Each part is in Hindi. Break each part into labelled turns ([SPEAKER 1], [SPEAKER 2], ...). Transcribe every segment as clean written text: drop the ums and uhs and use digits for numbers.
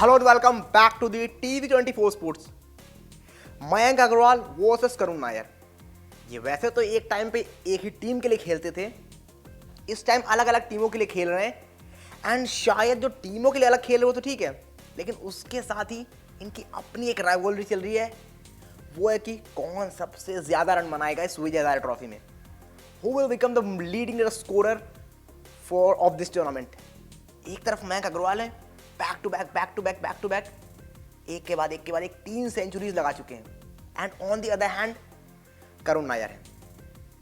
[SPEAKER 1] Hello and welcome back to the TV24 sports. Mayank Agarwal versus Karun Nair. ये वैसे तो एक टाइम पे एक ही टीम के लिए खेलते थे, इस टाइम अलग अलग टीमों के लिए खेल रहे हैं। एंड शायद जो टीमों के लिए अलग खेल रहे हो तो ठीक है, लेकिन उसके साथ ही इनकी अपनी एक राइवलरी चल रही है। वो है कि कौन सबसे ज्यादा रन बनाएगा इस विजय हजारे ट्रॉफी में। Who will become the leading scorer for of this tournament. एक तरफ मयंक अग्रवाल है, बैक टू बैक एक के बाद एक 3 सेंचुरीज लगा चुके हैं। And on the other hand Karun Nair है।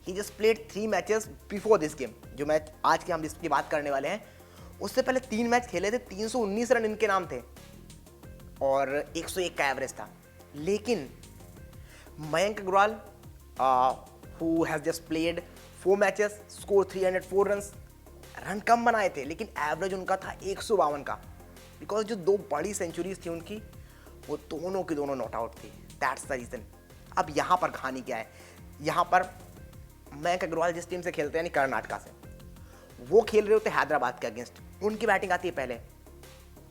[SPEAKER 1] He just played 3 matches before this game. जो मैच आज के हम जिसकी बात करने वाले हैं, उससे पहले 3 मैच खेले थे। 319 रन इनके नाम थे और 101 का एवरेज था। लेकिन Mayank Agarwal who has just played 4 matches, score 304 runs, run कम बनाए थे लेकिन एवरेज उनका था 152 का। बिकॉज जो 2 बड़ी सेंचुरीज थी उनकी, वो दोनों की दोनों नॉट आउट थी। That's the reason. अब यहाँ पर कहानी क्या है, यहाँ पर मयंक अग्रवाल जिस टीम से खेलते हैं, यानी कर्नाटका से, वो खेल रहे होते हैदराबाद के अगेंस्ट। उनकी बैटिंग आती है पहले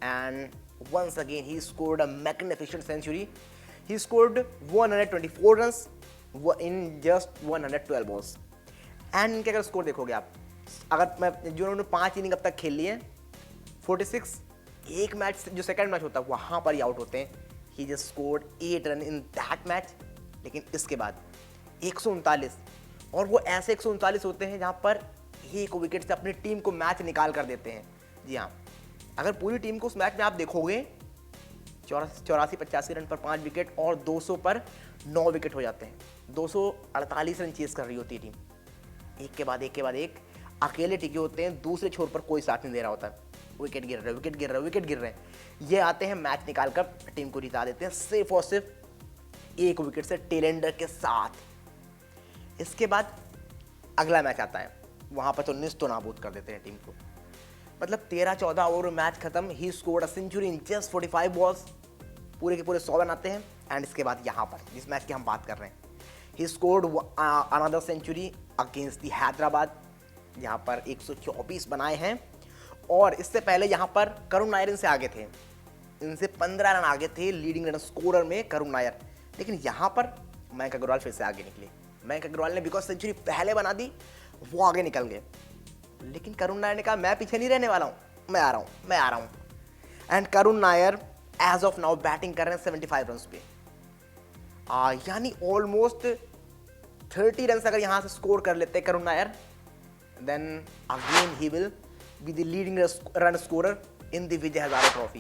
[SPEAKER 1] and once again he scored a magnificent century. He scored 124 runs in just 112 balls. And इनके अगर स्कोर देखोगे आप, अगर मैं जो उन्होंने 5 इनिंग अब तक खेल लिए हैं, 46, एक मैच जो सेकंड मैच होता है वहां पर ही आउट होते हैं। He just scored 8 run in that match. लेकिन इसके बाद 139, और वो ऐसे 139 होते हैं जहां पर एक विकेट से अपनी टीम को मैच निकाल कर देते हैं। जी हाँ, अगर पूरी टीम को उस मैच में आप देखोगे, 84-85 रन पर 5 विकेट और 200 पर 9 विकेट हो जाते हैं। 248 रन चेस कर रही होती है टीम। एक के बाद एक अकेले टिके होते हैं, दूसरे छोर पर कोई साथ नहीं दे रहा होता। विकेट गिर रहे हैं। ये आते हैं, मैच निकाल कर टीम को जिता देते हैं सिर्फ और सिर्फ 1 विकेट से, टेलेंडर के साथ। इसके बाद अगला मैच आता है, वहां पर तो निस्तो नाबूद कर देते हैं टीम को। मतलब 13-14 ओवर मैच खत्म। He scored a century in just 45 balls. पूरे के पूरे 100 रन आते हैं। एंड इसके बाद यहाँ पर जिस मैच की हम बात कर रहे हैं, he scored another century against the Hyderabad, यहाँ पर 124 बनाए हैं। और इससे पहले यहाँ पर करुण नायर इनसे आगे थे, इनसे 15 रन आगे थे लीडिंग रन स्कोरर में करुण नायर। लेकिन यहाँ पर मयंक अग्रवाल फिर से आगे निकले। मयंक अग्रवाल ने बिकॉज सेंचुरी पहले बना दी, वो आगे निकल गए। लेकिन करुण नायर ने कहा मैं पीछे नहीं रहने वाला हूँ, मैं आ रहा हूँ। And Karun Nayar as of now batting कर रहे हैं 75 रन पे। यानी ऑलमोस्ट 30 रन अगर यहाँ से स्कोर कर लेते हैं Karun Nair, then again he will be the leading run scorer in the Vijay Hazare trophy.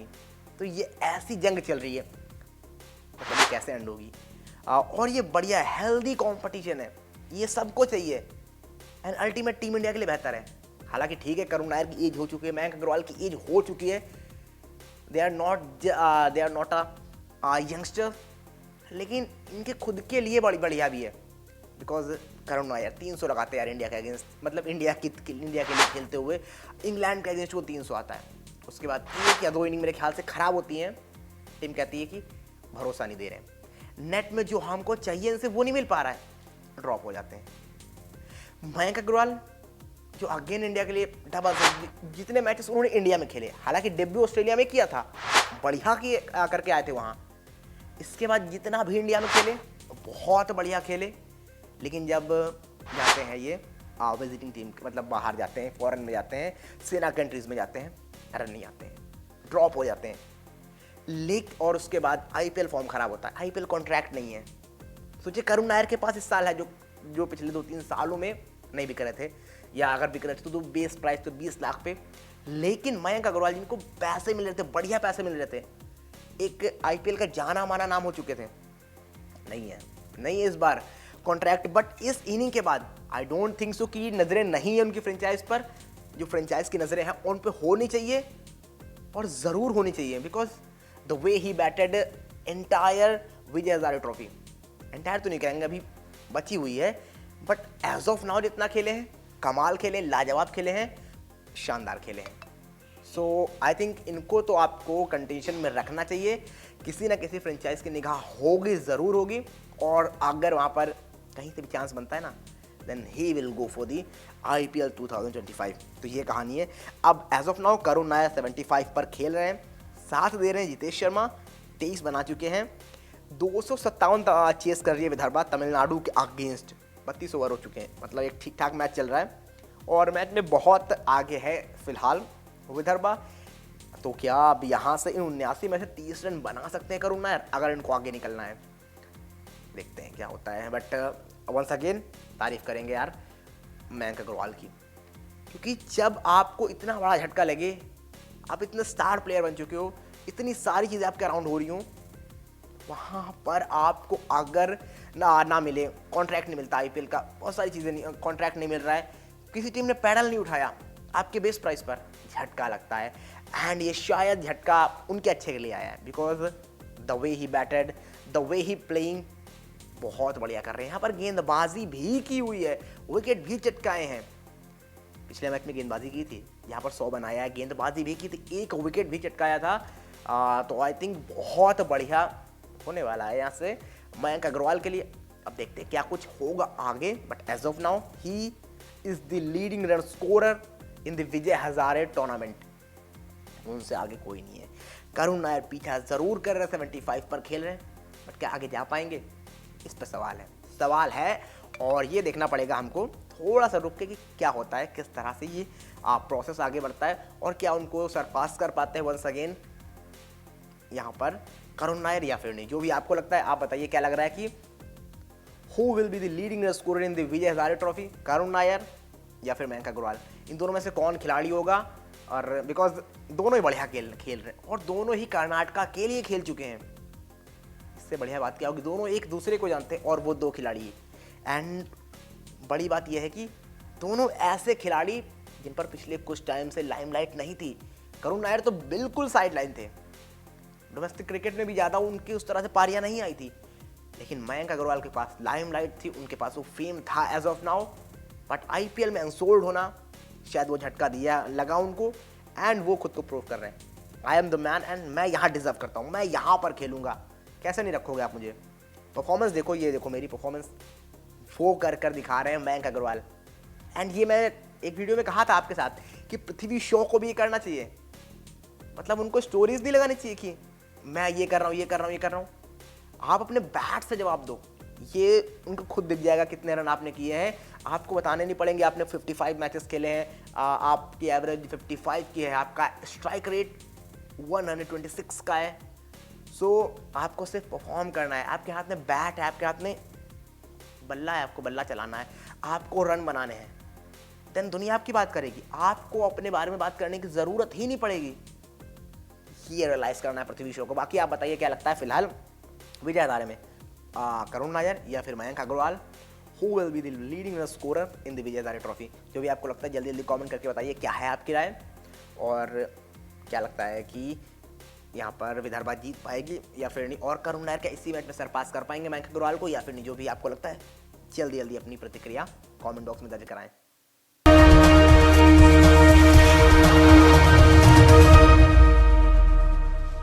[SPEAKER 1] तो ये ऐसी जंग चल रही है, मतलब ये कैसे एंड होगी। और ये बढ़िया हेल्दी कंपटीशन है, ये सबको चाहिए। एंड अल्टीमेट टीम इंडिया के लिए बेहतर है। हालांकि ठीक है, करुण नायर की एज हो चुकी है, मयंक अग्रवाल की एज हो चुकी है, they are not a youngster, लेकिन इनके खुद के लिए बड़ी बढ़िया भी है। बिकॉज करुण नायर 300 लगाते हैं यार इंडिया के अगेंस्ट, मतलब इंडिया के लिए खेलते हुए इंग्लैंड के अगेंस्ट वो 300 आता है। उसके बाद 1 या 2 इनिंग मेरे ख्याल से खराब होती हैं, टीम कहती है कि भरोसा नहीं दे रहे हैं, नेट में जो हमको चाहिए इनसे वो नहीं मिल पा रहा है, ड्रॉप हो जाते हैं। मयंक अग्रवाल जो अगेन इंडिया के लिए डबल, जितने मैचेस उन्होंने इंडिया में खेले, हालांकि डेब्यू ऑस्ट्रेलिया में किया था, बढ़िया करके आए थे वहाँ। इसके बाद जितना भी इंडिया में खेले बहुत बढ़िया खेले। लेकिन जब जाते हैं ये विजिटिंग टीम, मतलब बाहर जाते हैं, फॉरेन में जाते हैं, सेना कंट्रीज में जाते हैं, रन नहीं आते हैं, ड्रॉप हो जाते हैं। और उसके बाद आईपीएल फॉर्म खराब होता है, आईपीएल कॉन्ट्रैक्ट नहीं है। सोचिए करुण नायर के पास इस साल है, जो पिछले 2-3 सालों में नहीं बिक रहे थे, या अगर बिक रहे थे तो बेस प्राइस तो 20 लाख पे। लेकिन मयंक अग्रवाल जिनको पैसे मिल रहे थे, बढ़िया पैसे मिल रहे थे, एक आईपीएल का जाना माना नाम हो चुके थे, नहीं है इस बार कॉन्ट्रैक्ट। बट इस इनिंग के बाद आई डोंट थिंक सो कि नजरें नहीं है उनकी फ्रेंचाइज पर। जो फ्रेंचाइज की नजरें हैं उन पे होनी चाहिए, और जरूर होनी चाहिए। Because the way he batted entire Vijay Hazare trophy, entire तो नहीं कहेंगे, अभी बची हुई है, बट एज ऑफ नाउ जितना खेले हैं, कमाल खेले, लाजवाब खेले हैं, शानदार खेले हैं। सो आई थिंक इनको तो आपको कंटेंशन में रखना चाहिए। किसी ना किसी फ्रेंचाइज की निगाह होगी, ज़रूर होगी। और अगर वहाँ पर कहीं से भी चांस बनता है ना, then he will go for the IPL 2025। तो ये कहानी है। अब as of now Karun Nayar 75 पर खेल रहे हैं, साथ दे रहे हैं जितेश शर्मा, 23 बना चुके हैं। 257 चेस कर रही है विदर्भा तमिलनाडु के अगेंस्ट। 32 ओवर हो चुके हैं, मतलब एक ठीक ठाक मैच चल रहा है और मैच में बहुत आगे है फिलहाल विदर्भा। तो क्या अब यहाँ से इन 79 में से 30 रन बना सकते हैं करुण नायर अगर इनको आगे निकलना है? देखते हैं क्या होता है। बट वंस अगेन तारीफ करेंगे यार मयंक अग्रवाल की, क्योंकि जब आपको इतना बड़ा झटका लगे, आप इतने स्टार प्लेयर बन चुके हो, इतनी सारी चीज़ें आपके अराउंड हो रही हो, वहाँ पर आपको अगर ना मिले, कॉन्ट्रैक्ट नहीं मिलता आईपीएल का, बहुत सारी चीज़ें नहीं, कॉन्ट्रैक्ट नहीं मिल रहा है, किसी टीम ने पैडल नहीं उठाया आपके बेस्ट प्राइस पर, झटका लगता है। एंड ये शायद झटका उनके अच्छे के लिए आया है, because the way he batted, the way he playing बहुत बढ़िया कर रहे हैं। यहाँ पर गेंदबाजी भी की हुई है, विकेट भी चटकाए हैं। पिछले मैच में गेंदबाजी की थी, यहाँ पर 100 बनाया है, गेंदबाजी भी की थी, एक विकेट भी चटकाया था। तो आई थिंक बहुत बढ़िया होने वाला है यहाँ से मयंक अग्रवाल के लिए। अब देखते हैं क्या कुछ होगा आगे, but as of now he is the leading run scorer in the Vijay Hazare tournament. उनसे आगे कोई नहीं है। करुण नायर पीछा जरूर कर रहे हैं, 75 पर खेल रहे हैं, बट क्या आगे जा पाएंगे, इस पर सवाल है और ये देखना पड़ेगा हमको थोड़ा सा रुक के कि क्या होता है, किस तरह से ये प्रोसेस आगे बढ़ता है और क्या उनको सरपास कर पाते हैं वंस अगेन यहाँ पर करुण नायर या फिर नहीं। जो भी आपको लगता है आप बताइए, क्या लग रहा है कि who will be the leading run scorer in the Vijay Hazare trophy, Karun Nair या फिर मयंक अग्रवाल? इन दोनों में से कौन खिलाड़ी होगा? और बिकॉज दोनों ही बढ़िया खेल रहे हैं और दोनों ही कर्नाटका के लिए खेल चुके हैं। इससे बढ़िया बात क्या होगी, दोनों एक दूसरे को जानते हैं और वो दो खिलाड़ी। एंड बड़ी बात यह है कि दोनों ऐसे खिलाड़ी जिन पर पिछले कुछ टाइम से लाइमलाइट नहीं थी। करुण नायर तो बिल्कुल साइड लाइन थे, डोमेस्टिक क्रिकेट में भी ज़्यादा उनकी उस तरह से पारियां नहीं आई थी, लेकिन मयंक अग्रवाल के पास लाइमलाइट थी, उनके पास वो फेम था as of now. But IPL में अनसोल्ड होना शायद वो झटका दिया लगा उनको, एंड वो खुद को प्रूव कर रहे हैं, I am the man and मैं यहाँ डिजर्व करता हूँ, मैं यहाँ पर खेलूंगा। कैसे नहीं रखोगे आप मुझे? परफॉर्मेंस देखो, ये देखो मेरी परफॉर्मेंस वो कर दिखा रहे हैं मयंक अग्रवाल। एंड ये मैं एक वीडियो में कहा था आपके साथ कि पृथ्वी शॉ को भी ये करना चाहिए, मतलब उनको स्टोरीज नहीं लगानी चाहिए कि मैं ये कर रहा हूँ, ये कर रहा हूँ, ये कर रहा हूँ। आप अपने बैट से जवाब दो, ये उनको खुद दिख जाएगा कितने रन आपने किए हैं। आपको बताने नहीं पड़ेंगे आपने 55 मैचेस खेले हैं, आपकी एवरेज 55 की है, आपका स्ट्राइक रेट 126 का है। सो आपको सिर्फ परफॉर्म करना है, आपके हाथ में बैट है, आपके हाथ में बल्ला है, आपको बल्ला चलाना है, आपको रन बनाने हैं। देन दुनिया आपकी बात करेगी, आपको अपने बारे में बात करने की ज़रूरत ही नहीं पड़ेगी। ये रियलाइज़ करना है पृथ्वी शॉ को। बाकी आप बताइए क्या लगता है फिलहाल विजय हजारे में करुण नायर या फिर Mayank Agarwal, who will be the leading run scorer in the Vijay Hazare trophy? जो भी आपको लगता है जल्दी जल्दी कमेंट करके बताइए क्या है आपकी राय, और क्या लगता है कि यहाँ पर विदर्भा जीत पाएगी या फिर नहीं, और करुण नायर क्या इसी मैच में सरपास कर पाएंगे मयंक अग्रवाल को या फिर नहीं? जो भी आपको लगता है जल्दी जल्दी अपनी प्रतिक्रिया कमेंट बॉक्स में दर्ज कराएं।